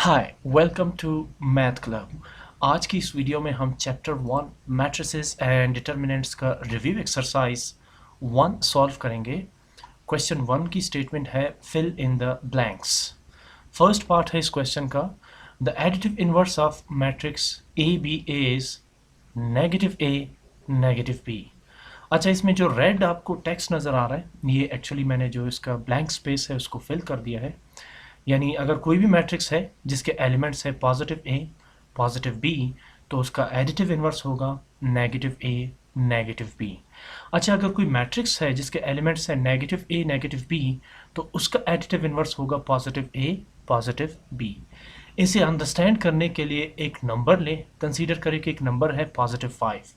Hi welcome to math club. आज की इस वीडियो में हम चैप्टर 1 मैट्रिसेस एंड डिटर्मिनेंट्स का रिव्यू एक्सरसाइज 1 सॉल्व करेंगे। क्वेश्चन 1 की स्टेटमेंट है fill in the blanks. First part है इस क्वेश्चन का, the additive inverse of matrix A B is negative A negative B. अच्छा, इसमें जो रेड आपको टेक्स्ट नज़र आ रहा है ये एक्चुअली मैंने जो इसका ब्लैंक स्पेस है उसको फिल कर दिया है। यानी अगर कोई भी मैट्रिक्स है जिसके एलिमेंट्स है पॉजिटिव ए पॉजिटिव बी तो उसका एडिटिव इनवर्स होगा नेगेटिव ए नेगेटिव बी। अच्छा, अगर कोई मैट्रिक्स है जिसके एलिमेंट्स है नेगेटिव ए नेगेटिव बी तो उसका एडिटिव इनवर्स होगा पॉजिटिव ए पॉजिटिव बी। इसे अंडरस्टैंड करने के लिए एक नंबर ले, कंसीडर करें कि एक नंबर है पॉजिटिव 5।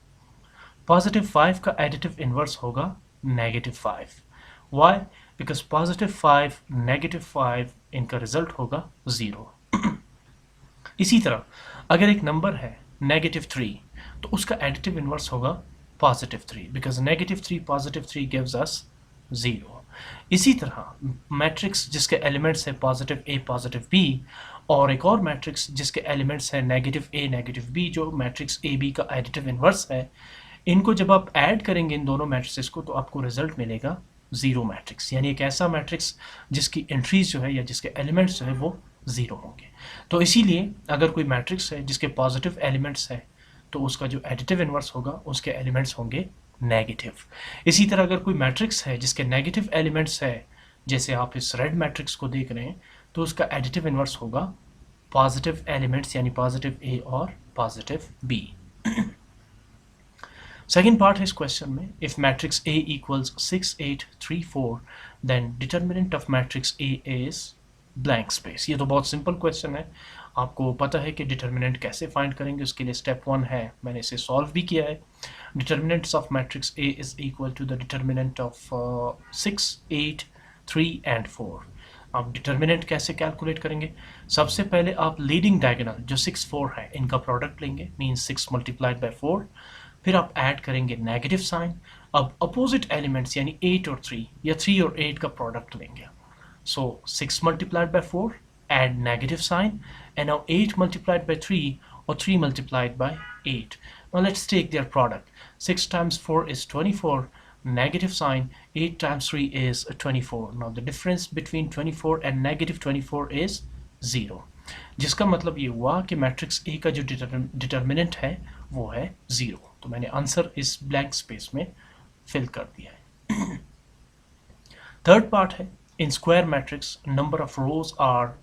पॉजिटिव 5 का एडिटिव इनवर्स होगा negative 5। Why? Because positive 5 negative 5 इनका रिजल्ट होगा 0। इसी तरह अगर एक नंबर है नेगेटिव 3 तो उसका एडिटिव इनवर्स होगा positive 3 because negative 3 positive 3 gives us 0। इसी तरह मैट्रिक्स जिसके एलिमेंट्स है पॉजिटिव ए पॉजिटिव बी और एक और मैट्रिक्स जिसके एलिमेंट्स है नेगेटिव ए नेगेटिव बी, जो मैट्रिक्स ए बी का एडिटिव इनवर्स है, इनको जब आप ऐड करेंगे इन दोनों मैट्रिक्स को तो आपको रिजल्ट मिलेगा 0 मैट्रिक्स। यानी एक ऐसा मैट्रिक्स जिसकी एंट्रीज जो है या जिसके एलिमेंट्स जो है वो 0 होंगे। तो इसीलिए अगर कोई मैट्रिक्स है जिसके पॉजिटिव एलिमेंट्स है तो उसका जो एडिटिव इनवर्स होगा उसके एलिमेंट्स होंगे नेगेटिव। इसी तरह अगर कोई मैट्रिक्स है जिसके नेगेटिव एलिमेंट्स है, जैसे आप इस रेड मैट्रिक्स को देख रहे हैं, तो उसका एडिटिव इनवर्स होगा पॉजिटिव एलिमेंट्स यानी पॉजिटिव ए और पॉजिटिव बी। सेकेंड पार्ट है इस क्वेश्चन में, if matrix A equals 6 8 3 4 then determinant of matrix A is blank space. ये तो बहुत सिंपल क्वेश्चन है, आपको पता है कि डिटर्मिनेंट कैसे फाइंड करेंगे। उसके लिए स्टेप 1 है, मैंने इसे सॉल्व भी किया है। Determinants of matrix A is equal to the determinant of 6 8 3 and 4। आप डिटर्मिनेंट कैसे कैलकुलेट करेंगे? सबसे पहले आप लीडिंग डायगोनल जो 6 4 है इनका प्रोडक्ट लेंगे, मीन्स 6 मल्टीप्लाइड बाई 4। फिर आप ऐड करेंगे नेगेटिव साइन। अब अपोजिट एलिमेंट्स यानी 8 और 3 या 3 और 8 का प्रोडक्ट लेंगे। So 6 multiplied by 4 add negative sign and now 8 multiplied by 3 or 3 multiplied by 8. Now let's take their product. 6 times 4 is 24, negative sign, 8 times 3 is 24. Now the difference between 24 and negative 24 is 0. जिसका मतलब ये हुआ कि matrix ए का जो determinant है वो है 0। तो मैंने आंसर इस ब्लैंक स्पेस में फिल कर दिया है। थर्ड पार्ट है, in square matrix number of rows are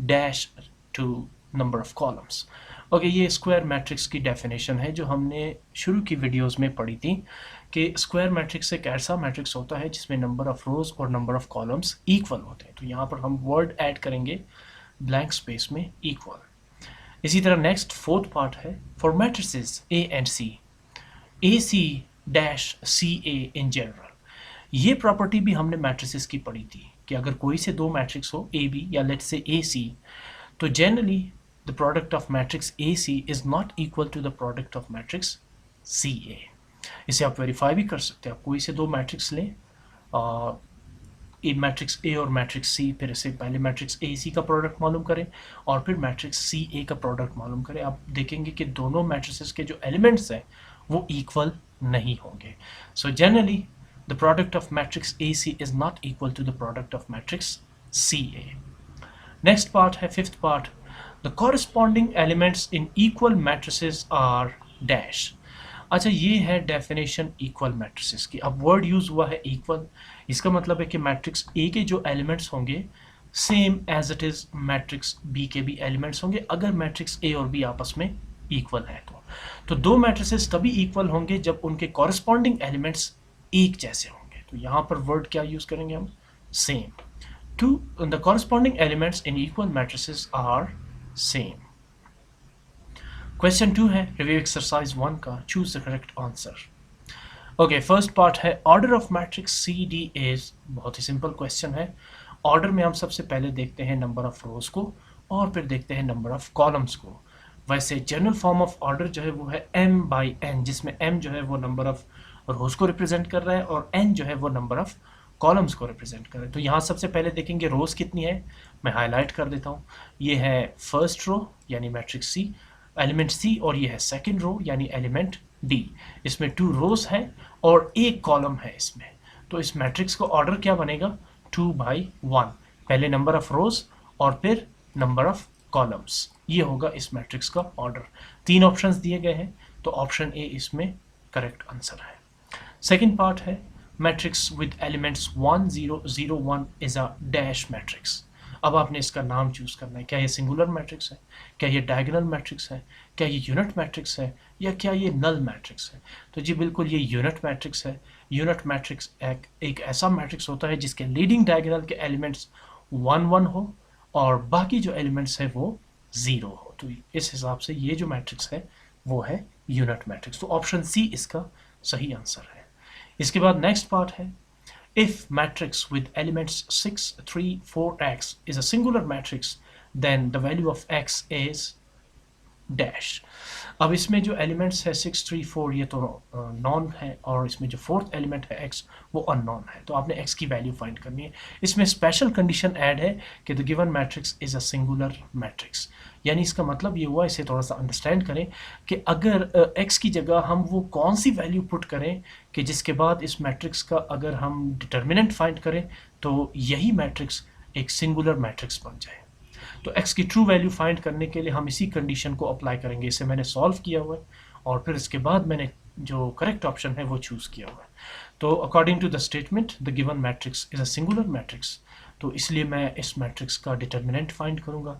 dash to number of columns. Okay, ये स्क्वायर मैट्रिक्स की डेफिनेशन है जो हमने शुरू की वीडियोस में पढ़ी थी कि स्क्वायर मैट्रिक्स एक ऐसा मैट्रिक्स होता है जिसमें नंबर ऑफ रोज और नंबर ऑफ कॉलम्स इक्वल होते हैं। तो यहाँ पर हम वर्ड ऐड करेंगे ब्लैंक स्पेस में इक्वल। इसी तरह नेक्स्ट फोर्थ पार्ट है, for matrices A and C, A C dash C A in general. ये प्रॉपर्टी भी हमने मैट्रिसेस की पढ़ी थी कि अगर कोई से दो मैट्रिक्स हो ए बी या लेट्स से ए सी, तो generally the product of matrix A C is not equal to the product of matrix C A. इसे आप वेरीफाई भी कर सकते हैं। आप कोई से दो मैट्रिक्स लें, मैट्रिक्स ए और मैट्रिक्स सी, फिर इसे पहले मैट्रिक्स ए सी का प्रोडक्ट मालूम करें और फिर मैट्रिक्स सी ए का प्रोडक्ट मालूम करें। आप देखेंगे कि दोनों मैट्रिसेस के जो एलिमेंट्स हैं वो इक्वल नहीं होंगे। So generally the product of matrix A C is not equal to the product of matrix C A. Next part है fifth part, the corresponding elements in equal matrices are dash. अच्छा, ये है definition equal matrices की। अब word use हुआ है equal, इसका मतलब है कि मैट्रिक्स ए के जो एलिमेंट्स होंगे same as it is matrix B के भी एलिमेंट्स होंगे अगर मैट्रिक्स ए और बी आपस में इक्वल है। तो दो मैट्रिसेस तभी इक्वल होंगे जब उनके कॉरस्पॉन्डिंग एलिमेंट्स एक जैसे होंगे। तो यहाँ पर वर्ड क्या यूज करेंगे हम? Same. To the corresponding elements in equal matrices are same. Question 2 है रिव्यू एक्सरसाइज 1 का, choose the correct answer. Okay, first part है order of matrix C D is. बहुत ही सिंपल क्वेश्चन है। ऑर्डर में हम सबसे पहले देखते हैं नंबर ऑफ रोज को और फिर देखते हैं नंबर ऑफ कॉलम्स को। वैसे जनरल फॉर्म ऑफ ऑर्डर जो है वो है m बाई n, जिसमें m जो है वो नंबर ऑफ रोज को रिप्रेजेंट कर रहा है और n जो है वो नंबर ऑफ कॉलम्स को रिप्रेजेंट करें। तो यहाँ सबसे पहले देखेंगे रोज कितनी है, मैं हाईलाइट कर देता हूँ। ये है फर्स्ट रो यानी मैट्रिक्स सी, एलिमेंट सी, और ये है सेकंड रो यानी एलिमेंट डी। इसमें 2 रोज हैं और एक कॉलम है इसमें। तो इस मैट्रिक्स का ऑर्डर क्या बनेगा, 2/1, पहले नंबर ऑफ रोज और फिर नंबर ऑफ कॉलम्स, ये होगा इस मैट्रिक्स का ऑर्डर। 3 ऑप्शंस दिए गए हैं, तो ऑप्शन ए इसमें करेक्ट आंसर है। सेकंड पार्ट है matrix with elements 1 0 0 1 is a dash matrix. अब आपने इसका नाम चूज करना है, क्या ये सिंगुलर मैट्रिक्स है, क्या ये डायगोनल मैट्रिक्स है, क्या ये यूनिट मैट्रिक्स है, या क्या ये नल मैट्रिक्स है। तो जी बिल्कुल ये यूनिट मैट्रिक्स है। यूनिट मैट्रिक्स एक ऐसा मैट्रिक्स होता है जिसके लीडिंग डायगोनल के एलिमेंट्स 1 1 हो और बाकी जो एलिमेंट्स है वो 0 हो। तो इस हिसाब से ये जो मैट्रिक्स है वो है यूनिट मैट्रिक्स। तो ऑप्शन सी इसका सही आंसर है। इसके बाद नेक्स्ट पार्ट है, if matrix with elements 6 3 4x is a singular matrix then the value of x is dash. अब इसमें जो एलिमेंट्स है 6 3 4 ये तो नॉन है, और इसमें जो फोर्थ एलिमेंट है x वो अननोन है। तो आपने x की वैल्यू फाइंड करनी है। इसमें स्पेशल कंडीशन ऐड है कि the given matrix is a singular matrix, यानी इसका मतलब ये हुआ, इसे थोड़ा सा अंडरस्टैंड करें कि अगर x की जगह हम वो कौन सी वैल्यू पुट करें कि जिसके बाद इस मैट्रिक्स का अगर हम डिटर्मिनेंट फाइंड करें तो यही मैट्रिक्स एक सिंगुलर मैट्रिक्स बन जाए। तो x की ट्रू वैल्यू फाइंड करने के लिए हम इसी कंडीशन को अप्लाई करेंगे। इसे मैंने सॉल्व किया हुआ है और फिर इसके बाद मैंने जो करेक्ट ऑप्शन है वो चूज़ किया हुआ है। तो according to the statement the given matrix is a singular matrix, तो इसलिए मैं इस मैट्रिक्स का डिटर्मिनेंट फाइंड करूंगा।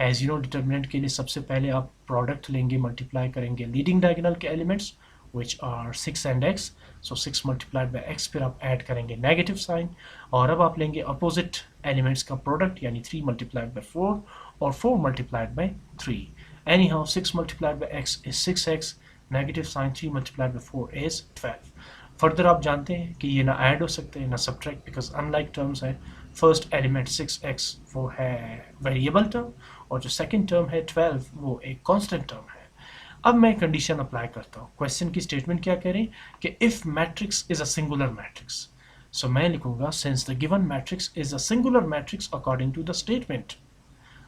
एज यू नो डिटर्मिनेंट के लिए सबसे पहले आप प्रोडक्ट लेंगे, मल्टीप्लाई करेंगे लीडिंग डायगोनल के elements which are 6 and x, so 6 multiplied by x, फिर आप ऐड करेंगे नेगेटिव साइन, और अब आप लेंगे अपोजिट एलिमेंट्स का प्रोडक्ट यानी 3 multiplied by 4 और 4 multiplied by 3। Anyhow 6 multiplied by x is 6x, negative sign 3 multiplied by 4 is 12। Further आप जानते हैं कि ये ना ऐड हो सकते हैं ना सब्ट्रैक्ट, बिकॉज अनलाइक टर्म्स है। फर्स्ट एलिमेंट 6x वो है वेरिएबल टर्म और जो सेकेंड टर्म है 12 वो एक कॉन्स्टेंट टर्म है। अब मैं कंडीशन अप्लाई करता हूँ। क्वेश्चन की स्टेटमेंट क्या कह रही है कि if matrix is a singular matrix, so मैं लिखूंगा since the given matrix is a singular matrix according to the statement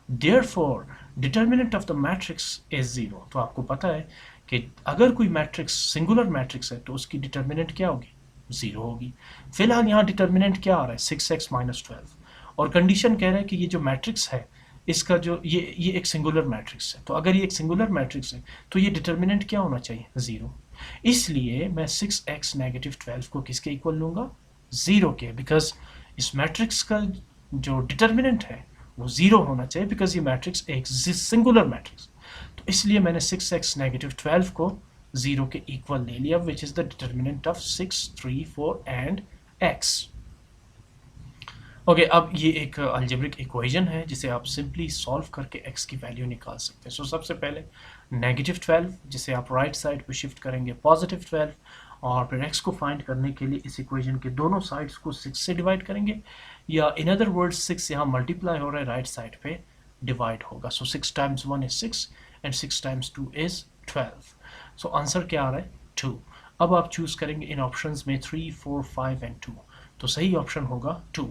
therefore determinant of the matrix is 0। तो आपको पता है कि अगर कोई मैट्रिक्स सिंगुलर मैट्रिक्स है तो उसकी डिटर्मिनेंट क्या होगी, 0 होगी। फिलहाल यहाँ डिटर्मिनेंट क्या आ रहा है, 6x - 12, और कंडीशन कह रहा है कि ये जो मैट्रिक्स है इसका जो ये एक सिंगुलर मैट्रिक्स है। तो अगर ये एक सिंगुलर मैट्रिक्स है तो ये डिटर्मिनेंट क्या होना चाहिए, 0। इसलिए मैं 6x - 12 को किसके इक्वल लूंगा, 0 के, बिकॉज इस मैट्रिक्स का जो डिटर्मिनेंट है वो 0 होना चाहिए, बिकॉज ये मैट्रिक्स एक सिंगुलर मैट्रिक्स। तो इसलिए मैंने 6x - 12 को 0 के इक्वल ले लिया, which is the determinant of 6 3 4 and x। Okay, अब ये एक अलजेब्रिक इक्वेशन है जिसे आप सिंपली सॉल्व करके x की वैल्यू निकाल सकते हैं। सो सबसे पहले -12 जिसे आप राइट साइड पे शिफ्ट करेंगे +12, और फिर x को फाइंड करने के लिए इस इक्वेशन के दोनों साइड्स को 6 से डिवाइड करेंगे, या इन अदर वर्ड्स 6 यहाँ मल्टीप्लाई हो रहा है, राइट साइड पे डिवाइड होगा। सो 6 times 1 is 6 and 6 times 2 is 12। So answer क्या आ रहा है, 2। अब आप चूज करेंगे इन ऑप्शंस में 3 4 5 एंड 2, तो सही ऑप्शन होगा 2।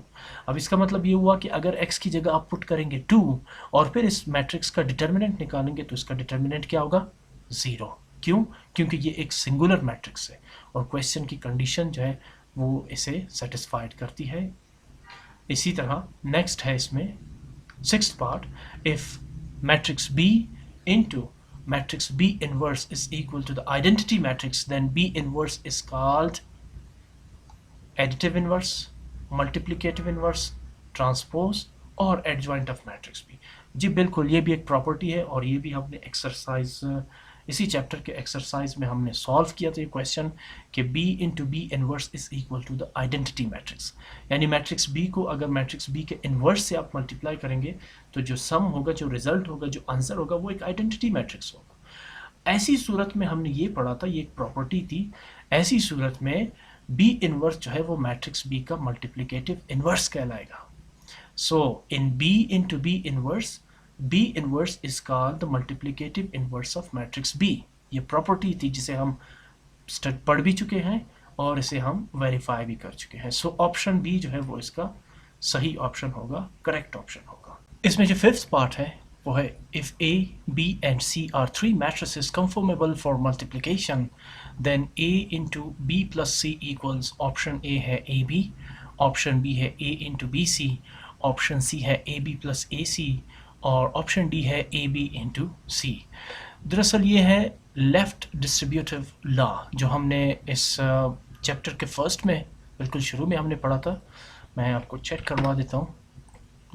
अब इसका मतलब ये हुआ कि अगर x की जगह आप पुट करेंगे 2 और फिर इस मैट्रिक्स का डिटर्मिनेंट निकालेंगे तो इसका डिटर्मिनेंट क्या होगा, 0। क्यों, क्योंकि ये एक सिंगुलर मैट्रिक्स है और क्वेश्चन की कंडीशन जो है वो इसे सेटिस्फाइड करती है। इसी तरह नेक्स्ट है इसमें sixth part, if matrix B into matrix B inverse is equal to the identity matrix, then B inverse is called additive inverse, multiplicative inverse, transpose और adjoint of matrix B। जी बिल्कुल, ये भी एक प्रॉपर्टी है और ये भी हमने एक्सरसाइज इसी चैप्टर के एक्सरसाइज में हमने सॉल्व किया था ये क्वेश्चन कि B into B inverse is equal to the identity matrix, यानी मैट्रिक्स B को अगर मैट्रिक्स B के इनवर्स से आप मल्टीप्लाई करेंगे तो जो सम होगा, जो रिजल्ट होगा, जो आंसर होगा वो एक आइडेंटिटी मैट्रिक्स होगा। ऐसी सूरत में हमने ये पढ़ा था, ये एक प्रॉपर्टी थी, ऐसी सूरत में B इनवर्स जो है वो मैट्रिक्स B का मल्टीप्लिकेटिव इनवर्स कहलाएगा। सो इन B into B inverse, B inverse is called the multiplicative inverse of matrix B। ये प्रॉपर्टी थी जिसे हम पढ़ भी चुके हैं और इसे हम वेरीफाई भी कर चुके हैं। सो ऑप्शन बी जो है वो इसका सही ऑप्शन होगा, करेक्ट ऑप्शन होगा। इसमें जो फिफ्थ पार्ट है वो है if A B and C are three matrices conformable for multiplication then A into B plus C equals, option A है ए बी, ऑप्शन बी है A into B C, option C है A B plus A सी और option D है A B into सी। दरअसल ये है left distributive law जो हमने इस चैप्टर के फर्स्ट में बिल्कुल शुरू में हमने पढ़ा था। मैं आपको चेक करवा देता हूँ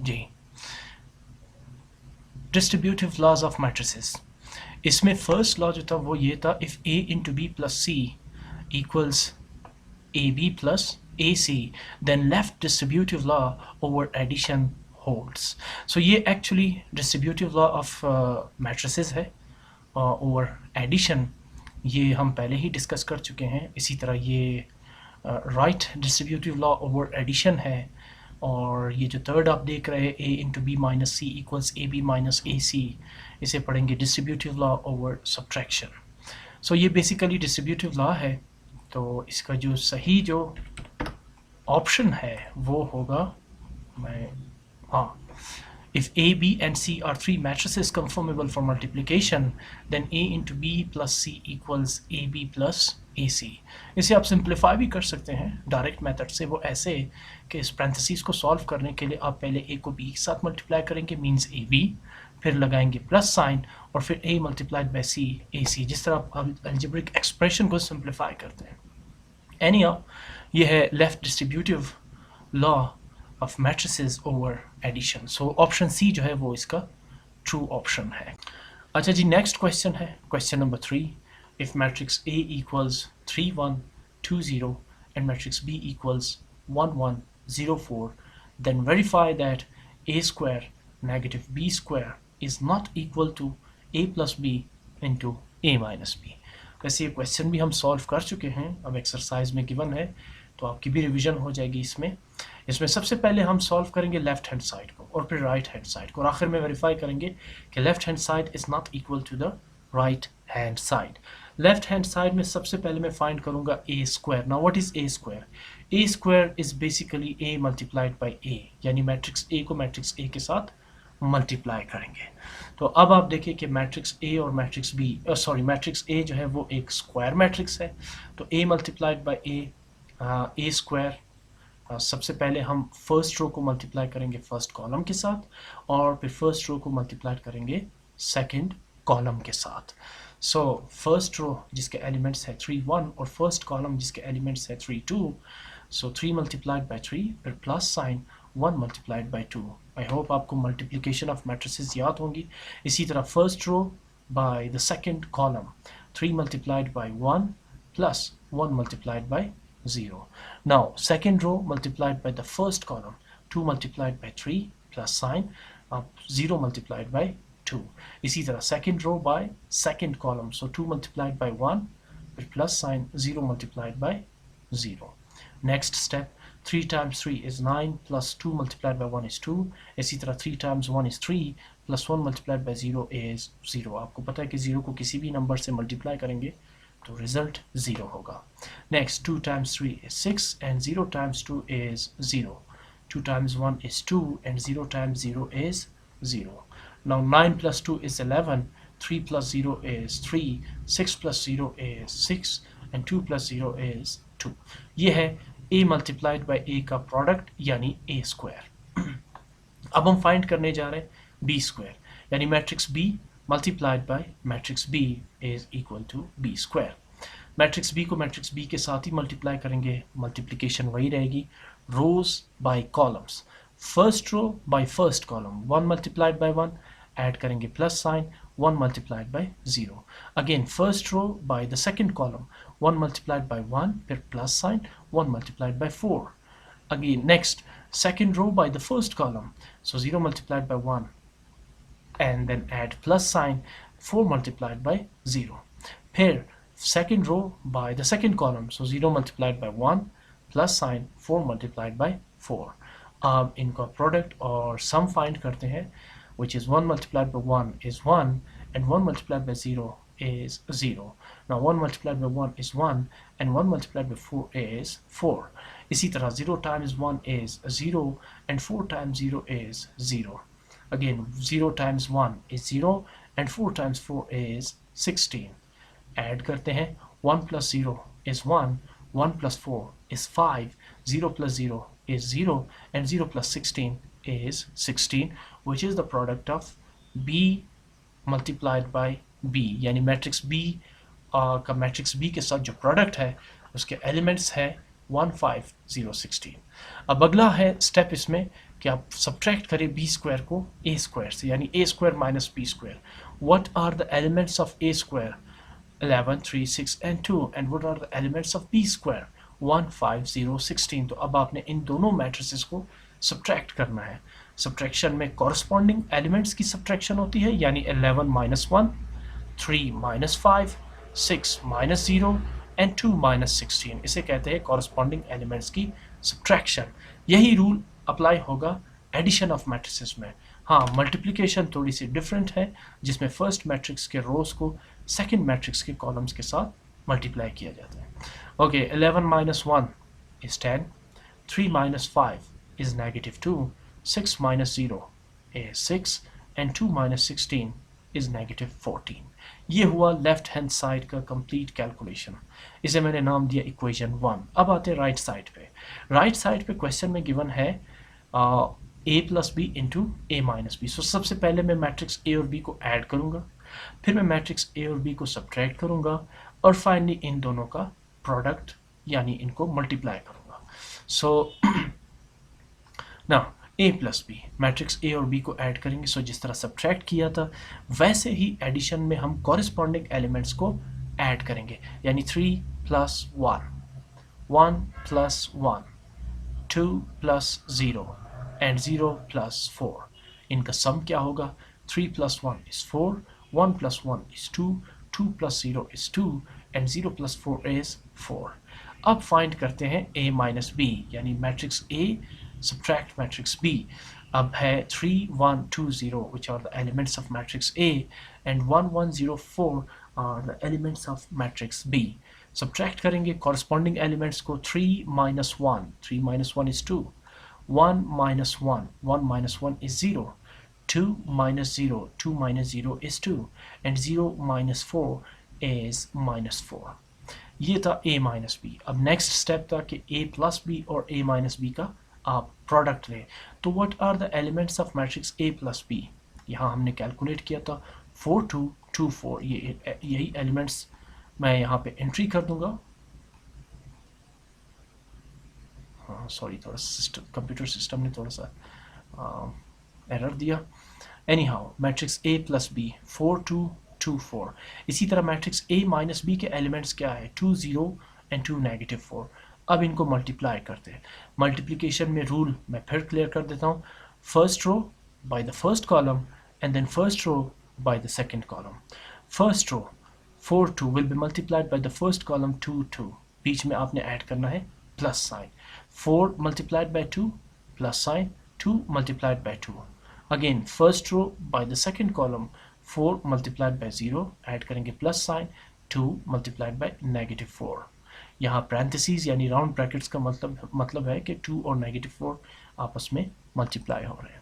जी। डिस्ट्रीब्यूटिव लॉज ऑफ मैट्रिसेस, इसमें फर्स्ट लॉ जो था वो ये था if A into B plus C equals A B plus A C then left distributive law over addition holds. So ये actually distributive law of matrices है over addition, ये हम पहले ही डिस्कस कर चुके हैं। इसी तरह ये right distributive law over addition है और ये जो थर्ड आप देख रहे हैं A into B minus C equals A B minus A C, इसे पढ़ेंगे distributive law over subtraction. So ये बेसिकली डिस्ट्रीब्यूटिव लॉ है, तो इसका जो सही जो ऑप्शन है वो होगा, मैं हाँ, if A, B and C are three matrices conformable for multiplication, then A into B plus C equals AB plus AC। इसे आप सिंप्लीफाई भी कर सकते हैं डायरेक्ट मेथड से, वो ऐसे कि इस पैरेंथेसिस को सॉल्व करने के लिए आप पहले A को B के साथ मल्टीप्लाई करेंगे मींस AB, फिर लगाएंगे प्लस साइन और फिर A multiplied by C AC, जिस तरह आप अलजेब्रिक एक्सप्रेशन को सिंप्लीफाई करते हैं। एनीहाउ ये है left distributive law of matrices over addition. So option C जो है वो इसका ट्रू ऑप्शन है। अच्छा जी, नेक्स्ट क्वेश्चन है question number 3। If matrix A equals 3 1 2 0 and matrix B equals 1 1 0 4 then verify that A square negative B square is not equal to A plus B into A minus B। वैसे ये question भी हम solve कर चुके हैं, अब exercise में given है तो आपकी भी रिवीजन हो जाएगी। इसमें सबसे पहले हम सॉल्व करेंगे लेफ्ट हैंड साइड को और फिर राइट हैंड साइड को और आखिर में वेरीफाई करेंगे कि left hand side is not equal to the right hand side. Left hand side में सबसे पहले मैं फाइंड करूंगा A square. Now what is A square? A square is basically A multiplied by A, यानी matrix ए को matrix A के साथ multiply करेंगे। तो अब आप देखिए कि मैट्रिक्स ए और matrix B, sorry matrix A जो है वो एक स्क्वायर मैट्रिक्स है, तो A multiplied by A square, सबसे पहले हम फर्स्ट रो को मल्टीप्लाई करेंगे फर्स्ट कॉलम के साथ और फिर फर्स्ट रो को मल्टीप्लाई करेंगे सेकंड कॉलम के साथ। सो फर्स्ट रो जिसके एलिमेंट्स है 3 1 और फर्स्ट कॉलम जिसके एलिमेंट्स है 3 2, सो 3 मल्टीप्लाइड बाय 3 फिर plus sign 1 multiplied by 2। I hope आपको मल्टीप्लिकेशन ऑफ मैट्रिसेस याद होंगी। इसी तरह first row by the second column 3 multiplied by 1 plus 1 multiplied by 0. Now second row multiplied by the first column 2 multiplied by 3 plus sign 0 multiplied by 2. इसी तरह second row by second column, so 2 multiplied by 1 with plus sign 0 multiplied by 0. Next step 3 times 3 is 9 plus 2 multiplied by 1 is 2. इसी तरह 3 times 1 is 3 plus 1 multiplied by 0 is 0. आपको पता है कि 0 को किसी भी नंबर से मल्टीप्लाई करेंगे तो रिजल्ट 0 होगा। Next 2 times 3 is 6 and 0 times 2 is 0. 2 times 1 is 2 and 0 times 0 is 0. Now 9 plus 2 is 11, 3 plus 0 is 3, 6 plus 0 is 6 and 2 plus 0 is 2. ये है a multiplied by a का प्रोडक्ट यानी a स्क्वायर। अब हम फाइंड करने जा रहे हैं b स्क्वायर, यानी matrix b multiplied by matrix B is equal to B square. Matrix B को मैट्रिक्स B के साथ ही मल्टीप्लाई करेंगे, मल्टीप्लिकेशन वही रहेगी rows by columns. First row by first column 1 multiplied by 1, add करेंगे plus sign 1 multiplied by 0। Again first row by the second column 1 multiplied by 1 फिर plus sign 1 multiplied by 4। Again next second row by the first column, so 0 multiplied by 1 and then add plus sign 4 multiplied by 0. फिर second row by the second column, so 0 multiplied by 1 plus sign 4 multiplied by 4. अब इनका product और sum find करते हैं, which is 1 multiplied by 1 is 1 and 1 multiplied by 0 is 0. Now 1 multiplied by 1 is 1 and 1 multiplied by 4 is 4. इसी तरह 0 times 1 is 0 and 4 times 0 is 0. Again 0 times 1 is 0 and 4 times 4 is 16. Add करते हैं 1 plus 0 is 1, 1 plus 4 is 5, 0 plus 0 is 0 and 0 plus 16 is 16, which is the product of B multiplied by B, यानी matrix B का matrix B के साथ जो product है उसके elements है 1 5 0 16। अब अगला है स्टेप इसमें कि आप सब्ट्रैक्ट करें b स्क्वायर को a स्क्वायर से, यानी a square minus b square. What are the elements of a square? 11 3 6 and 2 and what are the elements of b square? 1 5 0 16। तो अब आपने इन दोनों मैट्रिसेस को सब्ट्रैक्ट करना है। सब्ट्रैक्शन में कॉरस्पॉन्डिंग एलिमेंट्स की सब्ट्रैक्शन होती है, यानी 11 minus 1, 3 minus 5, 6 minus 0 and 2 minus 16। इसे कहते हैं कॉरस्पॉन्डिंग एलिमेंट्स की सब्ट्रैक्शन। यही रूल अप्लाई होगा एडिशन ऑफ मैट्रिसेस में। हाँ, मल्टीप्लिकेशन थोड़ी सी डिफरेंट है, जिसमें फर्स्ट मैट्रिक्स के रोज को सेकंड मैट्रिक्स के कॉलम्स के साथ मल्टीप्लाई किया जाता है। Okay, 11 minus 1 is 10, 3 minus 5 is -2, 6 minus 0 is 6 and 2 minus 16 is -14। ये हुआ लेफ्ट हैंड साइड का कंप्लीट कैलकुलेशन। इसे मैंने नाम दिया इक्वेशन 1। अब आते हैं राइट साइड पे। राइट साइड पे क्वेश्चन में गिवन है a plus B into A minus B. So सबसे पहले मैं मैट्रिक्स a और b को ऐड करूंगा, फिर मैं मैट्रिक्स a और b को सब्ट्रैक्ट करूंगा और फाइनली इन दोनों का प्रोडक्ट यानी इनको मल्टीप्लाई करूंगा। सो ना a plus B, matrix a और b को ऐड करेंगे। सो जिस तरह सब्ट्रैक्ट किया था वैसे ही एडिशन में हम कॉरेस्पॉन्डिंग एलिमेंट्स को ऐड करेंगे, यानी 3 plus 1, 1 plus 1, 2 plus 0 and 0 plus 4। इनका सम क्या होगा? 3 plus 1 is 4, 1 plus 1 is 2, 2 plus 0 is 2 and 0 plus 4 is 4। अब फाइंड करते हैं a minus b, यानी matrix a subtract matrix b। अब है 3 1 2 0 which are the elements of matrix A and 1 1 0 4 are the elements of matrix B। Subtract करेंगे corresponding elements को। 3 minus 1, 3 minus 1 is 2, 1 minus 1, 1 minus 1 is 0, 2 minus 0, 2 minus 0 is 2 and 0 minus 4 is -4। ये था a minus b। अब next step था कि a plus b और a minus b का आप प्रोडक्ट लें। तो what are the elements of matrix a plus b? यहाँ हमने कैलकुलेट किया था 4 2 2 4। यही एलिमेंट्स मैं यहाँ पे एंट्री कर दूंगा। हाँ सॉरी, थोड़ा सिस्टम कंप्यूटर सिस्टम ने थोड़ा सा एरर दिया। Anyhow matrix a plus B 4 2 2 4। इसी तरह मैट्रिक्स a माइनस बी के एलिमेंट्स क्या है? 2 0 एंड 2 -4। अब इनको मल्टीप्लाई करते हैं। मल्टीप्लिकेशन में रूल मैं फिर क्लियर कर देता हूँ। First row by the first column and then first row by the second column. First row 4 2 will be multiplied by the first column 2 2। बीच में आपने ऐड करना है plus sign. 4 multiplied by 2 plus sign, 2 multiplied by 2। Again first row by the second column 4 multiplied by 0 add करेंगे plus sign, 2 multiplied by -4। यहाँ parenthesis यानी round brackets का मतलब है कि 2 और -4 आपस में मल्टीप्लाई हो रहे हैं।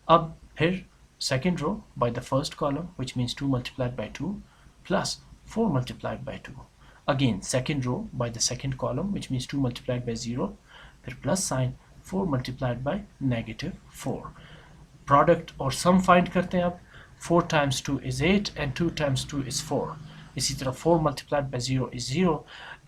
अब फिर second row by the first column which means 2 multiplied by 2 plus 4 multiplied by 2। Again second row by the second column which means 2 multiplied by 0 फिर plus sign, 4 multiplied by -4। Product और सम फाइंड करते हैं। अब 4 times 2 is 8 and 2 times 2 is 4। इसी तरह 4 multiplied by 0 is 0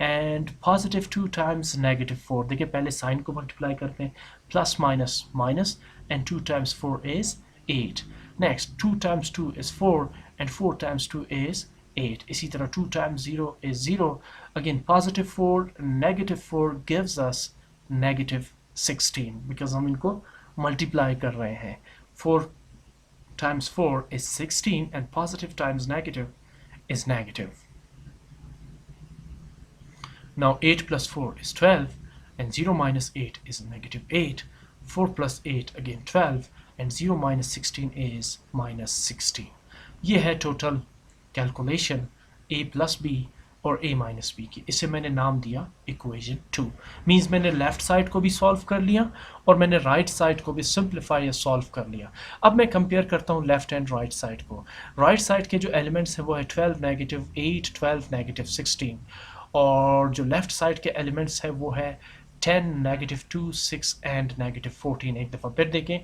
and positive 2 times -4। देखिए पहले sign को मल्टीप्लाई करते हैं, plus minus minus and 2 times 4 is 8। Next 2 times 2 is 4 and 4 times 2 is 8। इसी तरह 2 times 0 is 0। Again positive 4 -4 gives us -16 because हम इनको मल्टीप्लाई कर रहे हैं। 4 times 4 is 16 and positive times negative is negative। Now 8 plus 4 is 12 and 0 minus 8 is -8। 4 plus 8 again 12 and 0 minus 16 is -16। ये है total calculation ए plus B और ए minus B की। इसे मैंने नाम दिया इक्वेशन 2। मीन्स मैंने लेफ्ट साइड को भी सॉल्व कर लिया और मैंने राइट साइड को भी सिंप्लीफाई या सॉल्व कर लिया। अब मैं कंपेयर करता हूँ लेफ्ट एंड राइट साइड को। राइट साइड के जो एलिमेंट्स हैं वो है 12 नेगेटिव 8 12 नेगेटिव 16, और जो लेफ्ट साइड के एलिमेंट्स हैं वो है 10 नेगेटिव 2 6 एंड नेगेटिव 14। एक दफ़ा फिर देखें,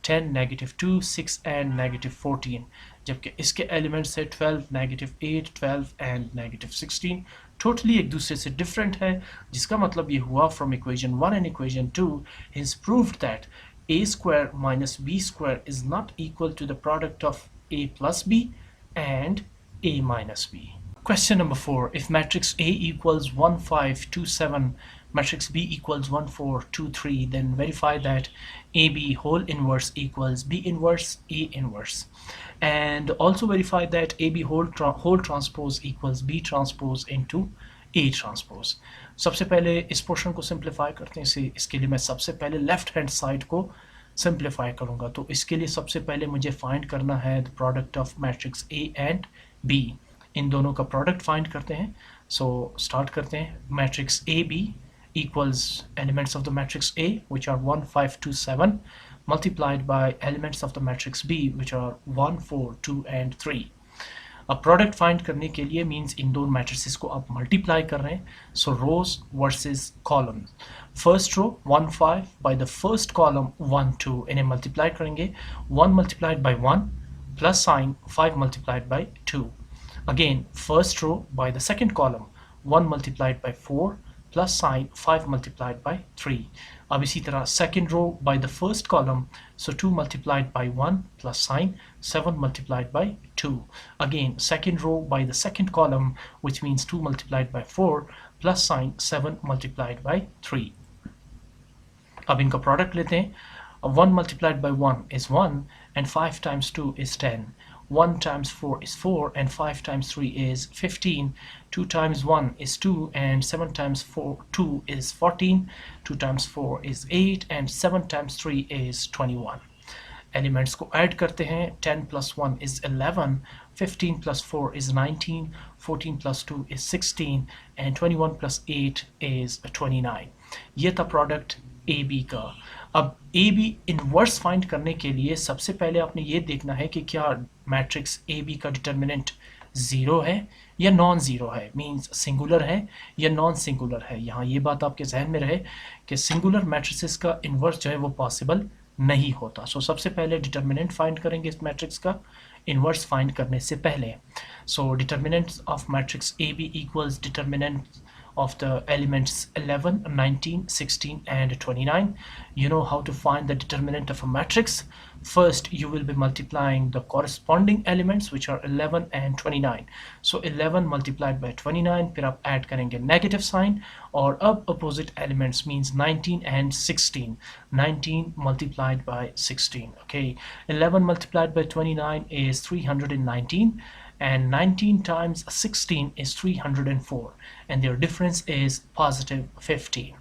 10 नेगेटिव 2 6 एंड नेगेटिव 14, जबकि इसके एलिमेंट्स है 12 नेगेटिव 8 12 एंड नेगेटिव 16। टोटली एक दूसरे से डिफरेंट है, जिसका मतलब ये हुआ from equation 1 and equation 2 is proved that a square minus b square is not equal to the product of a plus b and a minus b. Question number 4. If matrix A equals 1 5 2 7, matrix B equals 1 4 2 3, then verify that AB whole inverse equals B inverse A inverse, and also verify that AB whole transpose equals B transpose into A transpose. सबसे पहले इस portion को simplify करते हैं। इसके लिए मैं सबसे पहले लेफ्ट हैंड साइड को सिंप्लीफाई करूंगा। तो इसके लिए सबसे पहले मुझे फाइंड करना है the product of matrix A and B। इन दोनों का प्रोडक्ट फाइंड करते हैं। सो स्टार्ट करते हैं। Matrix A B equals elements of the matrix A, which are 1 5 2 7, multiplied by elements of the matrix B, which are 1 4 2 and 3. अब product find करने के लिए मींस इन दोनों मैट्रिसेस को आप मल्टीप्लाई कर रहे हैं। So rows versus column. First row 1 5 by the first column 1 2, इन्हें मल्टीप्लाई करेंगे। 1 multiplied by 1 plus sign 5 multiplied by 2। Again, first row by the second column, 1 multiplied by 4 plus sign 5 multiplied by 3. अब इसी तरह second row by the first column, so 2 multiplied by 1 plus sign 7 multiplied by 2. Again, second row by the second column, which means 2 multiplied by 4 plus sign 7 multiplied by 3. अब इनका product लेते हैं। 1 multiplied by 1 is 1 and 5 times 2 is 10. 1 times 4 is 4 and 5 times 3 is 15. 2 times 1 is 2 and 7 times 2 is 14. 2 times 4 is 8 and 7 times 3 is 21. Elements को add करते हैं। 10 plus 1 is 11, 15 plus 4 is 19, 14 plus 2 is 16 and 21 plus 8 is 29. ये था product A B का। अब A B inverse find करने के लिए सबसे पहले आपने ये देखना है कि क्या मैट्रिक्स ए बी का डिटर्मिनेंट ज़ीरो है या नॉन ज़ीरो है, मींस सिंगुलर है या नॉन सिंगुलर है। यहाँ ये बात आपके जहन में रहे कि सिंगुलर मैट्रिसेस का इन्वर्स जो है वो पॉसिबल नहीं होता। सो सबसे पहले डिटर्मिनेंट फाइंड करेंगे इस मैट्रिक्स का इन्वर्स फाइंड करने से पहले। So determinant of matrix A B equals determinant of the elements 11, 19, 16 and 29. You know how to find the determinant of a matrix. First you will be multiplying the corresponding elements, which are 11 and 29. So 11 multiplied by 29, फिर आप add करेंगे negative sign, और अब opposite elements means 19 and 16. 19 multiplied by 16. Okay, 11 multiplied by 29 is 319 and 19 times 16 is 304 and their difference is positive 15.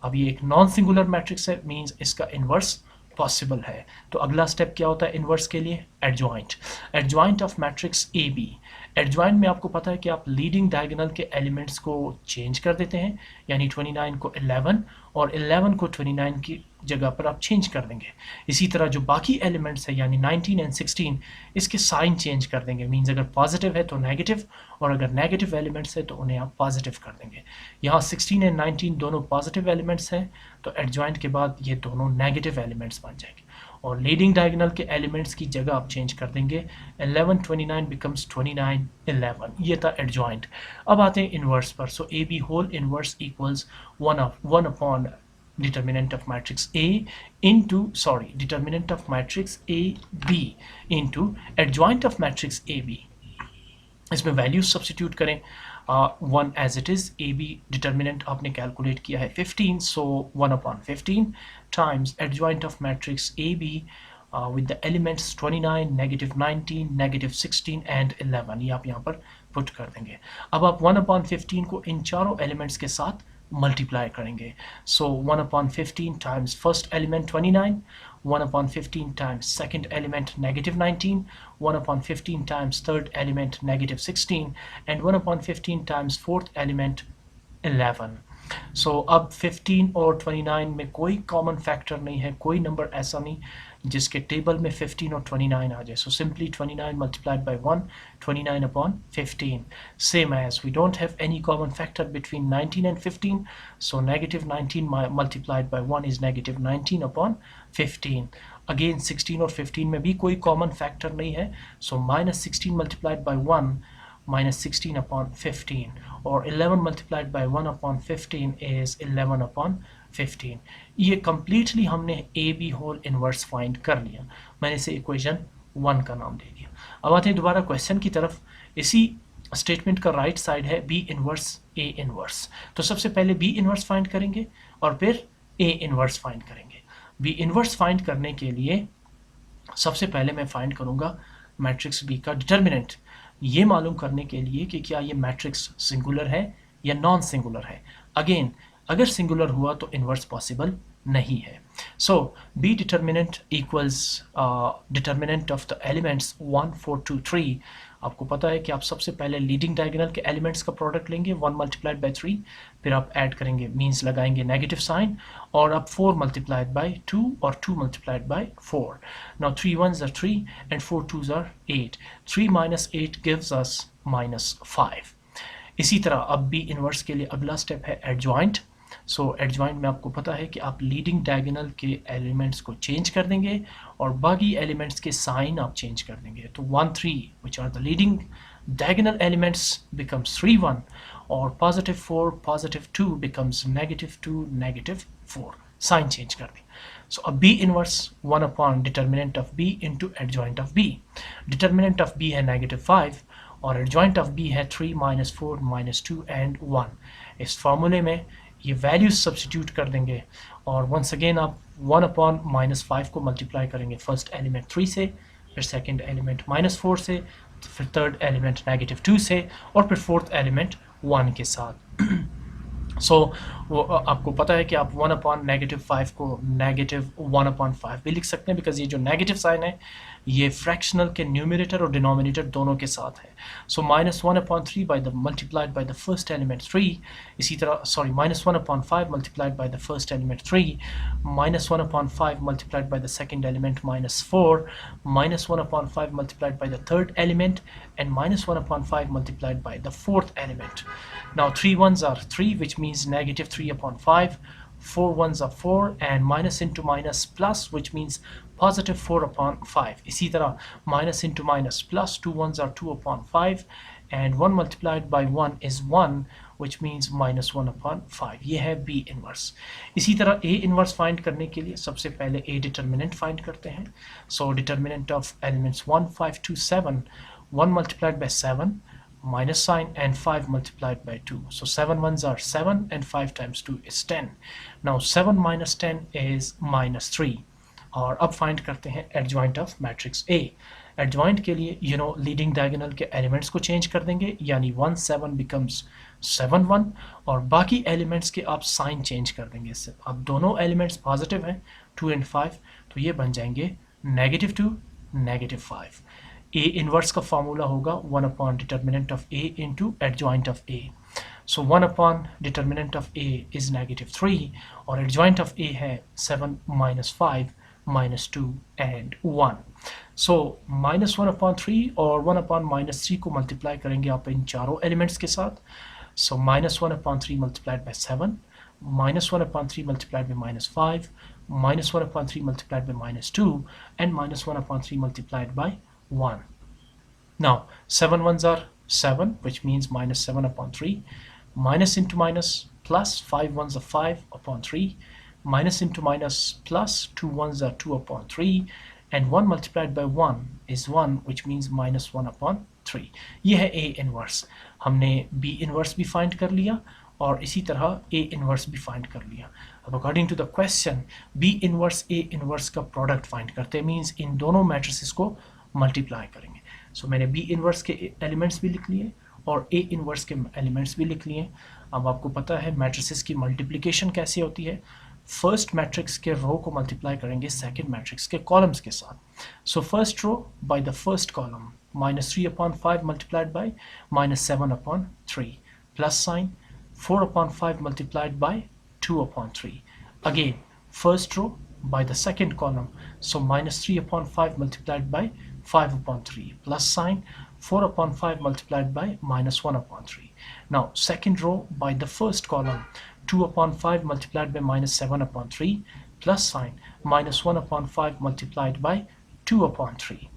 अब ये एक non singular matrix है, means इसका इन्वर्स पॉसिबल है। तो अगला स्टेप क्या होता है इन्वर्स के लिए? Adjoint. Adjoint of matrix A B. Adjoint में आपको पता है कि आप लीडिंग डायगोनल के एलिमेंट्स को चेंज कर देते हैं, यानी 29 को 11 और 11 को 29 की जगह पर आप चेंज कर देंगे। इसी तरह जो बाकी एलिमेंट्स है यानी 19 एंड 16, इसके साइन चेंज कर देंगे। मींस अगर पॉजिटिव है तो नेगेटिव, और अगर नेगेटिव एलिमेंट्स है तो उन्हें आप पॉजिटिव कर देंगे। यहाँ 16 एंड 19 दोनों पॉजिटिव एलिमेंट्स हैं, तो एडजॉइंट के बाद ये दोनों नेगेटिव एलिमेंट्स बन जाएंगे, और लीडिंग डायगोनल के एलिमेंट्स की जगह आप चेंज कर देंगे। 11 29 बिकम्स 29 11। ये था एडजॉइंट। अब आते हैं इन्वर्स पर। So A B whole inverse equals 1 upon determinant of matrix A into determinant of matrix A B into adjoint of matrix A B। इसमें वैल्यूज सब्सिट्यूट करें। 1 as it is. A B determinant आपने calculate किया है 15, so 1 upon 15 times adjoint of matrix A B with the elements 29, negative 19, negative 16 and 11। ये आप यहाँ पर put कर देंगे। अब आप 1 अपॉन 15 को इन चारों एलिमेंट्स के साथ मल्टीप्लाई करेंगे। सो 1 upon 15 times first element 29, 1/15 times second element -19, 1/15 times third element -16, and 1/15 times fourth element 11. सो अब 15 और 29 में कोई कॉमन फैक्टर नहीं है, कोई नंबर ऐसा नहीं जिसके टेबल में 15 और 29 आ जाए. So simply 29 multiplied by 1, 29 upon 15. Same as we don't have any common factor between 19 and 15, so -19 multiplied by 1 is -19 upon 15. Again 16 और 15 में भी कोई कॉमन फैक्टर नहीं है, so -16 multiplied by 1 -16 upon 15, or 11 multiplied by 1 upon 15 is 11 upon 15. ये completely हमने a b whole inverse find कर लिया. मैंने इसे equation 1 का नाम दे दिया. अब आते हैं दोबारा क्वेश्चन की तरफ. इसी स्टेटमेंट का राइट साइड है b इनवर्स a इनवर्स. तो सबसे पहले b इनवर्स फाइंड करेंगे और फिर a इनवर्स फाइंड करेंगे. b इनवर्स फाइंड करने के लिए सबसे पहले मैं फाइंड करूंगा मैट्रिक्स b का डिटर्मिनेंट, ये मालूम करने के लिए कि क्या ये मैट्रिक्स सिंगुलर है या नॉन सिंगुलर है. अगेन अगर सिंगुलर हुआ तो इन्वर्स पॉसिबल नहीं है. So B determinant equals determinant of the elements 1 4 2 3. आपको पता है कि आप सबसे पहले लीडिंग डायगोनल के एलिमेंट्स का प्रोडक्ट लेंगे 1 multiplied by 3, फिर आप ऐड करेंगे मीन्स लगाएंगे नेगेटिव साइन, और अब 4 multiplied by 2 और 2 multiplied by 4. Now 3 1s are 3 and 4 2s are 8. 3 minus 8 gives us -5. इसी तरह अब बी इनवर्स के लिए अगला स्टेप है एडजॉइंट. सो एडजॉइंट में आपको पता है कि आप लीडिंग डायगोनल के एलिमेंट्स को चेंज कर देंगे और बाकी एलिमेंट्स के साइन आप चेंज कर देंगे. तो 1 3 which are the leading diagonal elements becomes 3 1, or +4 +2 becomes -2 -4. Sign change कर दी. सो अब b inverse 1 upon determinant of b into adjoint of b. Determinant of b है -5 और एडजॉइंट ऑफ b है 3 -4 -2 एंड 1. इस फॉर्मूले में ये वैल्यूज सब्स्टिट्यूट कर देंगे और वंस अगेन आप 1 अपॉन -5 को मल्टीप्लाई करेंगे फर्स्ट एलिमेंट 3 से, फिर सेकंड एलिमेंट -4 से, फिर थर्ड एलिमेंट -2 से, और फिर फोर्थ एलिमेंट 1 के साथ. सो वो आपको पता है कि आप 1 अपॉन -5 को -1/5 भी लिख सकते हैं, बिकॉज ये जो नेगेटिव साइन है ये फ्रैक्शनल के न्यूमरेटर और डिनोमिनेटर दोनों के साथ है. सो -1/3 by the multiplied by the first element 3. इसी तरह -1/5 multiplied by the first element 3, -1/5 multiplied by the second element -4, -1/5 multiplied by the third element, and -1/5 multiplied by the fourth element. Now 3 1s are 3, which means -3/5, 4 1s are 4, and minus into minus plus, which means +4/5. इसी तरह minus into minus plus, 2 1s are 2/5, and 1 multiplied by 1 is 1, which means -1/5. ये है B inverse. इसी तरह A inverse find करने के लिए सबसे पहले A डिटर्मिनेंट फाइंड करते हैं. सो determinant of elements 1 5 2 7, 1 multiplied by 7 minus sign, and 5 multiplied by 2. So 7 1s are 7 and 5 times 2 is 10. Now 7 minus 10 is -3. और अब फाइंड करते हैं adjoint of matrix A. Adjoint के लिए लीडिंग डायगोनल के एलिमेंट्स को चेंज कर देंगे, यानी 1 7 becomes 7 1, और बाकी एलिमेंट्स के आप साइन चेंज कर देंगे. इससे अब दोनों एलिमेंट्स पॉजिटिव हैं 2 and 5, तो ये बन जाएंगे -2 -5. A इनवर्स का फार्मूला होगा 1 upon determinant of A into adjoint of A. So 1 upon determinant of A is -3 और एडजॉइंट ऑफ A है 7 -5 -2 एंड 1. सो -1/3 और 1/-3 को मल्टीप्लाई करेंगे आप इन चारों एलिमेंट्स के साथ. सो -1/3 multiplied by 7, -1/3 multiplied by -5, -1/3 multiplied by -2, and -1/3 multiplied by 1. Now 7 1s are 7, which means -7/3, minus into minus plus 5 1s are 5/3, minus into minus plus 2 1s are 2/3, and 1 multiplied by 1 is 1, which means -1/3. ये है A inverse. हमने B inverse भी find कर लिया और इसी तरह A inverse भी फाइंड कर लिया. अब according to the question B inverse A inverse का प्रोडक्ट फाइंड करते हैं, मीन्स इन दोनों मैट्रिसेस को मल्टीप्लाई करेंगे. सो मैंने B इनवर्स के एलिमेंट्स भी लिख लिए और A इनवर्स के एलिमेंट्स भी लिख लिए. अब आपको पता है मैट्रिसेस की मल्टीप्लिकेशन कैसे होती है. फर्स्ट मैट्रिक्स के रो को मल्टीप्लाई करेंगे सेकंड मैट्रिक्स के कॉलम्स के साथ. So first row by the first column -3/5 multiplied by -7/3 plus sign 4/5 multiplied by 2/3. Again, first row by the second column, so -3/5 multiplied by 5/3 plus sign 4/5 multiplied by -1/3. Now, second row by the first column, 2/5 multiplied by -7/3 plus sign -1/5 multiplied by 2/3.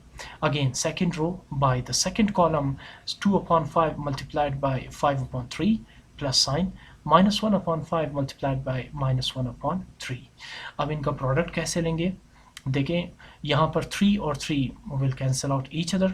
Again, second row by the second column, 2/5 multiplied by 5/3 plus sign -1/5 multiplied by -1/3. अब इनका product कैसे लेंगे? देखें, यहाँ पर 3 और 3 will cancel out each other,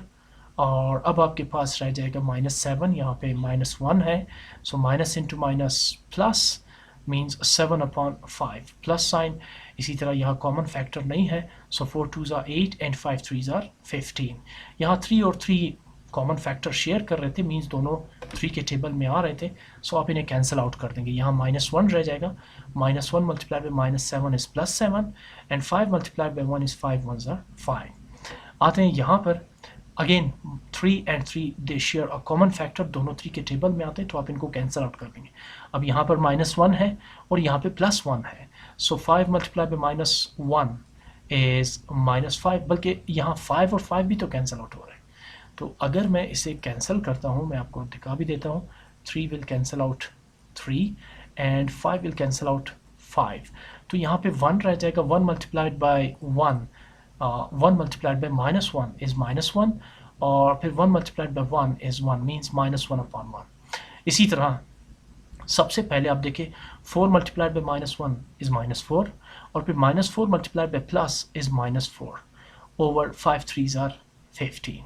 और अब आपके पास रह जाएगा -7, यहाँ पे -1 है, so minus into minus plus means 7/5 plus sign. इसी तरह यहाँ कॉमन फैक्टर नहीं है, सो 4 2s are 8 and 5 3s are 15. यहाँ 3 और 3 कॉमन फैक्टर शेयर कर रहे थे, मीन्स दोनों 3 के टेबल में आ रहे थे, सो आप इन्हें कैंसिल आउट कर देंगे. यहाँ -1 रह जाएगा, -1 multiplied by -7 is +7 and 5 multiplied by 1 is 5 1s are 5. आते हैं यहाँ पर, again 3 and 3 they share a common factor, दोनों 3 के टेबल में आते हैं, तो आप इनको कैंसिल आउट कर देंगे. अब यहाँ पर -1 है और यहाँ पे +1 है, सो 5 मल्टीप्लाइड बाई -1 इज -5, बल्कि यहाँ 5 और 5 भी तो कैंसिल आउट हो रहे हैं. तो अगर मैं इसे कैंसिल करता हूँ, मैं आपको दिखा भी देता हूँ, 3 will cancel out 3 and 5 will cancel out 5. तो यहाँ पे 1 रह जाएगा, 1 multiplied by 1, 1 multiplied by -1 is -1, और फिर 1 मल्टीप्लाइड बाय 1 इज 1, मीन्स -1/1. इसी तरह सबसे पहले आप देखिए, 4 मल्टीप्लाइड बाय -1 इज -4, और फिर -4 multiplied bye plus is -4 over 5 3s are 15.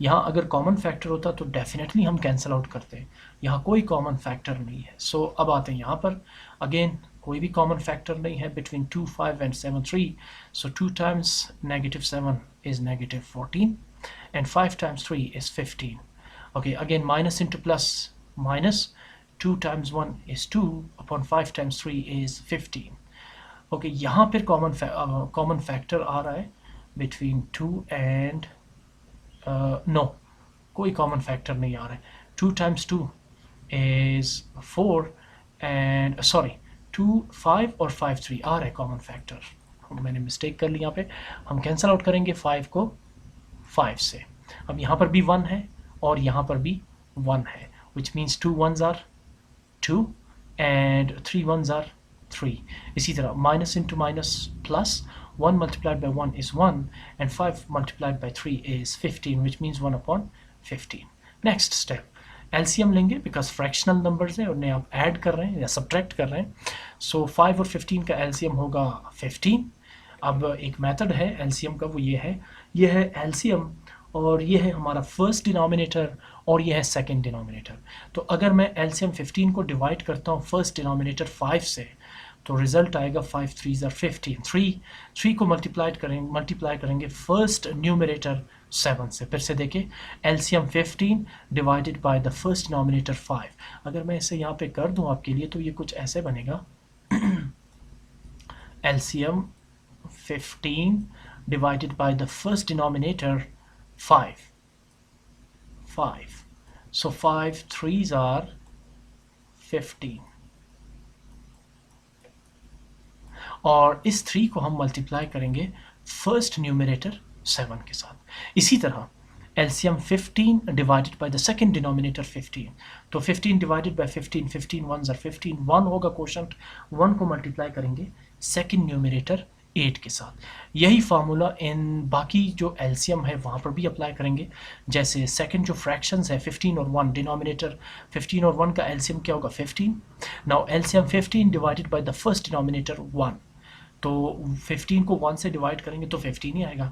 यहाँ अगर कॉमन फैक्टर होता तो डेफिनेटली हम कैंसिल आउट करते, यहाँ कोई कॉमन फैक्टर नहीं है. सो अब आते हैं यहाँ पर, अगेन कोई भी कॉमन फैक्टर नहीं है between 2 5 and 7 3, so 2 times -7 is -14 and 5 times 3 is 15. Okay, again minus into plus, minus 2 times 1 is 2 upon 5 times 3 is 15. Okay, यहाँ पर कॉमन फैक्टर आ रहा है बिटवीन 2 एंड नो, कोई कॉमन फैक्टर नहीं आ रहा है. 2 times 2 is 4 एंड सॉरी 2 5 और 5 3 आ रहा है कॉमन फैक्टर. मैंने मिस्टेक कर ली, यहाँ पे हम कैंसिल आउट करेंगे 5 को 5 से. अब यहाँ पर भी 1 है और यहाँ पर भी 1 है, which means 2 1s are 2 and 3 1s are 3. इसी तरह minus into minus plus, 1 multiplied by 1 is 1 and 5 multiplied by 3 is 15, which means 1/15. Next step, LCM लेंगे बिकॉज फ्रैक्शनल नंबर्स है, उन्हें आप ऐड कर रहे हैं या सब्ट्रैक्ट कर रहे हैं. सो 5 और 15 का LCM होगा 15. अब एक मेथड है LCM का, वो ये है LCM, और ये है हमारा फर्स्ट डिनोमिनेटर और ये है सेकंड डिनोमिनेटर. तो अगर मैं LCM 15 को डिवाइड करता हूँ फर्स्ट डिनोमिनेटर 5 से, तो रिजल्ट आएगा 5 3s are 15. 3 को मल्टीप्लाई करेंगे फर्स्ट न्यूमरेटर 7 से. फिर से देखिए, LCM 15 divided by the first denominator 5. अगर मैं इसे यहाँ पे कर दूँ आपके लिए, तो ये कुछ ऐसे बनेगा LCM 15 divided by the first denominator 5. So 5 3s are 15, और इस 3 को हम मल्टीप्लाई करेंगे फर्स्ट न्यूमरेटर 7 के साथ. इसी तरह LCM 15 divided by the second denominator 15. तो 15 डिवाइडेड बाय 15, 15 1s are 15, 1 होगा क्वोशंट, 1 को मल्टीप्लाई करेंगे सेकंड न्यूमरेटर 8 के साथ. यही फार्मूला इन बाकी जो LCM है वहाँ पर भी अप्लाई करेंगे. जैसे सेकंड जो फ्रैक्शंस है 15 और 1, डिनोमिनेटर 15 और 1 का LCM क्या होगा 15. Now LCM 15 divided by the first denominator 1, तो 15 को 1 से डिवाइड करेंगे तो 15 ही आएगा,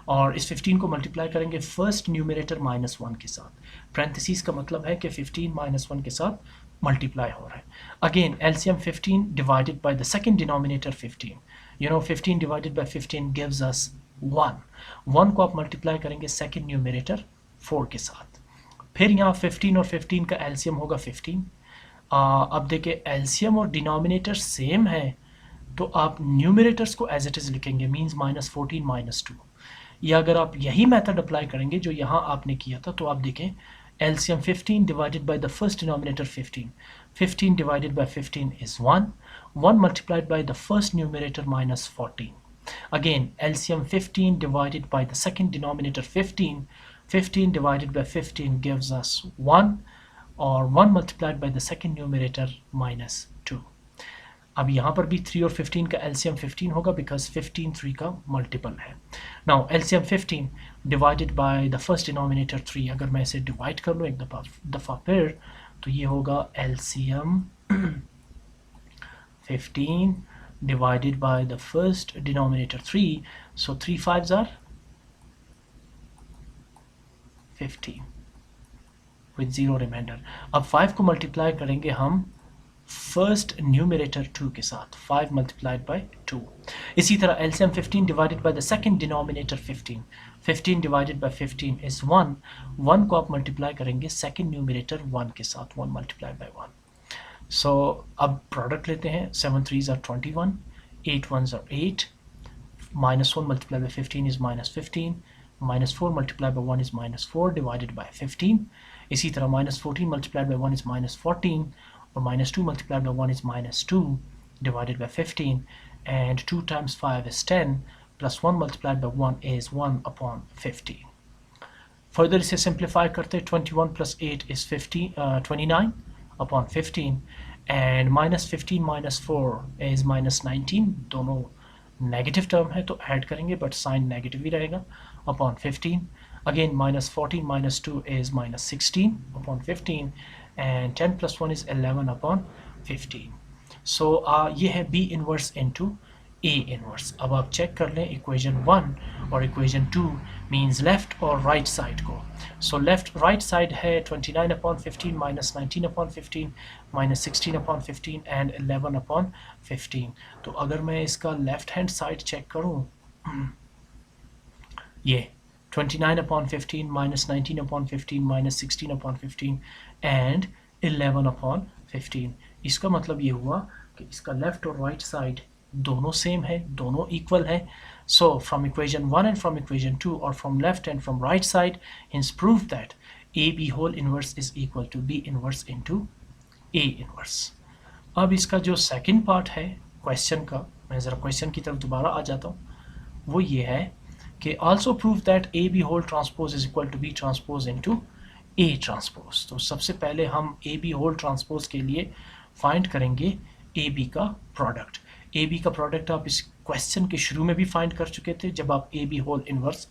और इस 15 को मल्टीप्लाई करेंगे फर्स्ट न्यूमरेटर -1 के साथ. पैरेंथेसिस का मतलब है कि 15 -1 के साथ मल्टीप्लाई हो रहा है. Again LCM 15 divided by the second denominator 15. 15 divided by 15 gives us 1 को आप मल्टीप्लाई करेंगे सेकंड न्यूमरेटर 4 के साथ. फिर यहाँ 15 और 15 का LCM होगा 15. अब देखिए LCM और डिनोमिनेटर सेम है, तो आप न्यूमरेटर्स को एज इट इज़ लिखेंगे, मीन्स -14 -2। या अगर आप यही मेथड अप्लाई करेंगे जो यहाँ आपने किया था, तो आप देखें LCM 15 divided by the first denominator 15. 15 divided by 15 is 1. 1 multiplied by the first numerator minus 14. Again, LCM 15 divided by the second denominator 15. 15 divided by 15 gives us 1, or 1 multiplied by the second numerator minus 2. अब यहाँ पर भी 3 और 15 का LCM 15 होगा, because 15 3 का multiple है। Now LCM 15 divided by the first denominator 3, अगर मैं इसे डिवाइड कर लूँ एक दफ़ा फिर, तो ये होगा LCM 15 divided by the first denominator 3, so 3 5s are 15 with 0 remainder। अब 5 को मल्टीप्लाई करेंगे हम फर्स्ट न्यूमरेटर 2 के साथ, 5 multiplied by 2। इसी तरह LCM 15 divided by the second denominator 15, 15 divided by 15 is 1, 1 को आप मल्टीप्लाई करेंगे सेकेंड न्यूमरेटर 1 के साथ, 1 multiplied by 1। सो अब प्रोडक्ट लेते हैं, 7 3s are 21, 8 1s are 8, -1 multiplied by 15 is -15, -4 multiplied by 1 is -4 divided by 15। इसी तरह -14 multiplied by 1 is -14, or -2 multiplied by 1 is -2 divided by 15, and 2 times 5 is 10, plus 1 multiplied by 1 is 1 upon 15। Further इसे simplify करते, 21 plus 8 is 29 upon 15, and -15 minus 4 is -19, दोनों negative term है तो add करेंगे, but sign negative ही रहेगा, upon 15। Again -14 minus 2 is -16 upon 15, and 10 plus 1 is 11 upon 15। सो ये है B inverse into A inverse. अब आप चेक कर लें इक्वेशन 1 और इक्वेशन 2 मीन्स लेफ्ट और राइट साइड को। सो लेफ्ट राइट साइड है 29 upon 15 minus 19 upon 15 minus 16 upon 15 and 11 upon 15। तो अगर मैं इसका लेफ्ट हैंड साइड चेक करूं, ये 29 upon 15 minus 19 upon 15 minus 16 upon 15 and 11 upon 15, इसका मतलब ये हुआ कि इसका लेफ्ट और राइट साइड दोनों सेम है, दोनों इक्वल है। So from equation 1 and from equation 2 और from left and from right side, hence prove that AB whole inverse is equal to B inverse into A inverse। अब इसका जो second part है question का, मैं ज़रा क्वेश्चन की तरफ दोबारा आ जाता हूँ, वो ये है कि also prove that AB whole transpose is equal to B transpose into A transpose। तो सबसे पहले हम AB whole transpose के लिए फाइंड करेंगे AB का प्रोडक्ट। AB का प्रोडक्ट आप इस क्वेश्चन के शुरू में भी फाइंड कर चुके थे जब आप AB होल इनवर्स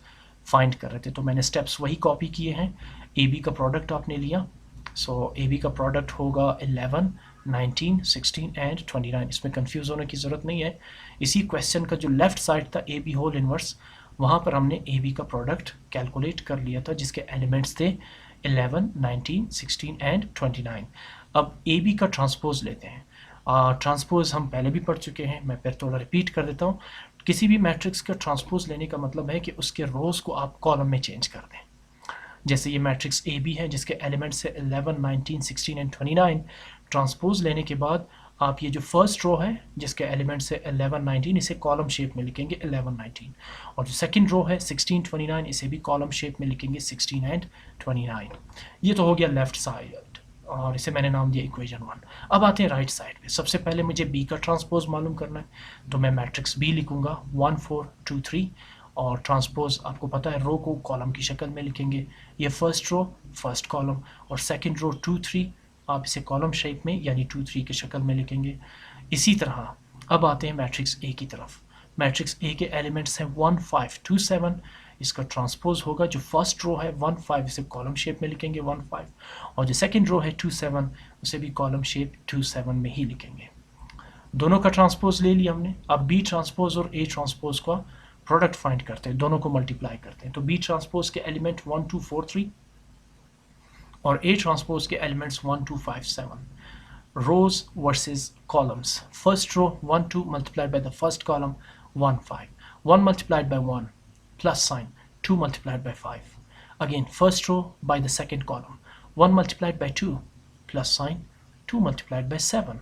फाइंड कर रहे थे, तो मैंने स्टेप्स वही कॉपी किए हैं। AB का प्रोडक्ट आपने लिया, सो AB का प्रोडक्ट होगा 11 19 16 एंड 29, इसमें कंफ्यूज होने की ज़रूरत नहीं है। इसी क्वेश्चन का जो लेफ्ट साइड था AB होल इनवर्स, वहाँ पर हमने AB का प्रोडक्ट कैलकुलेट कर लिया था जिसके एलिमेंट्स थे 11 19 16 एंड 29। अब AB का ट्रांसपोज लेते हैं। ट्रांसपोज हम पहले भी पढ़ चुके हैं, मैं फिर थोड़ा रिपीट कर देता हूँ। किसी भी मैट्रिक्स का ट्रांसपोज लेने का मतलब है कि उसके रोज़ को आप कॉलम में चेंज कर दें। जैसे ये मैट्रिक्स AB है जिसके एलिमेंट्स है 11 19 16 एंड 29। ट्रांसपोज लेने के बाद आप ये जो फर्स्ट रो है जिसके एलिमेंट्स है 11 19, इसे कॉलम शेप में लिखेंगे 11 19, और जो सेकंड रो है 16 29, इसे भी कॉलम शेप में लिखेंगे 16 एंड 29। ये तो हो गया लेफ्ट साइड और इसे मैंने नाम दिया इक्वेशन 1। अब आते हैं राइट साइड पे। सबसे पहले मुझे B का ट्रांसपोज मालूम करना है, तो मैं मैट्रिक्स B लिखूंगा 1 4 2 3, और ट्रांसपोज आपको पता है रो को कॉलम की शक्ल में लिखेंगे। ये फर्स्ट रो फर्स्ट कॉलम, और सेकंड रो 2 3 आप इसे कॉलम शेप में यानी 2 3 की शक्ल में लिखेंगे। इसी तरह अब आते हैं मैट्रिक्स A की तरफ। मैट्रिक्स A के एलिमेंट्स हैं 1 5 2 7, इसका ट्रांसपोज होगा जो फर्स्ट रो है 1 5, इसे कॉलम शेप में लिखेंगे 1 5, और जो सेकंड रो है 2 7, उसे भी कॉलम शेप 2 7 में ही लिखेंगे। दोनों का ट्रांसपोज ले लिया हमने। अब B ट्रांसपोज और A ट्रांसपोज का प्रोडक्ट फाइंड करते हैं, दोनों को मल्टीप्लाई करते हैं। तो B ट्रांसपोज के एलिमेंट 1 2 4 3 और A ट्रांसपोज के elements 1 2 5 7। Rows versus columns. First row 1 2 multiplied by the first column 1 5, 1 multiplied by 1 plus sign 2 multiplied by 5, again first row by the second column 1 multiplied by 2 plus sign 2 multiplied by 7।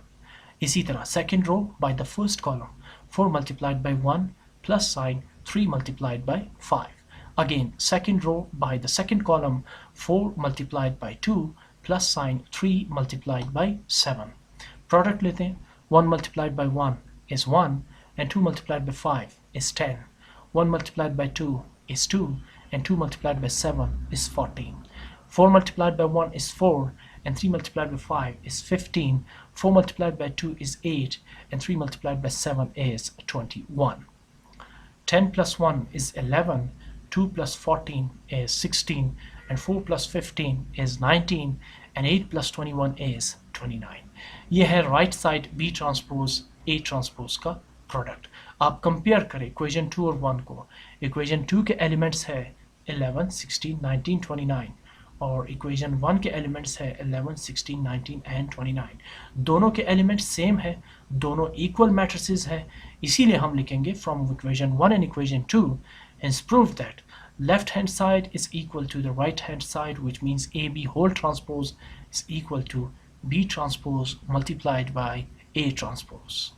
इसी तरह second row by the first column 4 multiplied by 1 plus sign 3 multiplied by 5. Again, second row by the second column, 4 multiplied by 2 plus sign 3 multiplied by 7. Product लेते हैं, 1 multiplied by 1 is 1 and 2 multiplied by 5 is 10. 1 multiplied by 2 is 2 and 2 multiplied by 7 is 14. 4 multiplied by 1 is 4 and 3 multiplied by 5 is 15. 4 multiplied by 2 is 8 and 3 multiplied by 7 is 21. 10 plus 1 is 11, 2 plus 14 is 16 and 4 plus 15 is 19 and 8 plus 21 is 29. ये है right side B transpose A transpose का product. आप compare करें equation 2 और 1 को. Equation 2 के elements है 11, 16, 19, 29 और इक्वेशन 1 के एलिमेंट्स है 11, 16, 19 एंड 29. दोनों के एलिमेंट्स सेम है, दोनों इक्वल मैट्रिसेस है, इसीलिए हम लिखेंगे from equation 1 and equation 2 and prove that left hand side is equal to the right hand side, which means AB whole transpose is equal to B transpose multiplied by A transpose.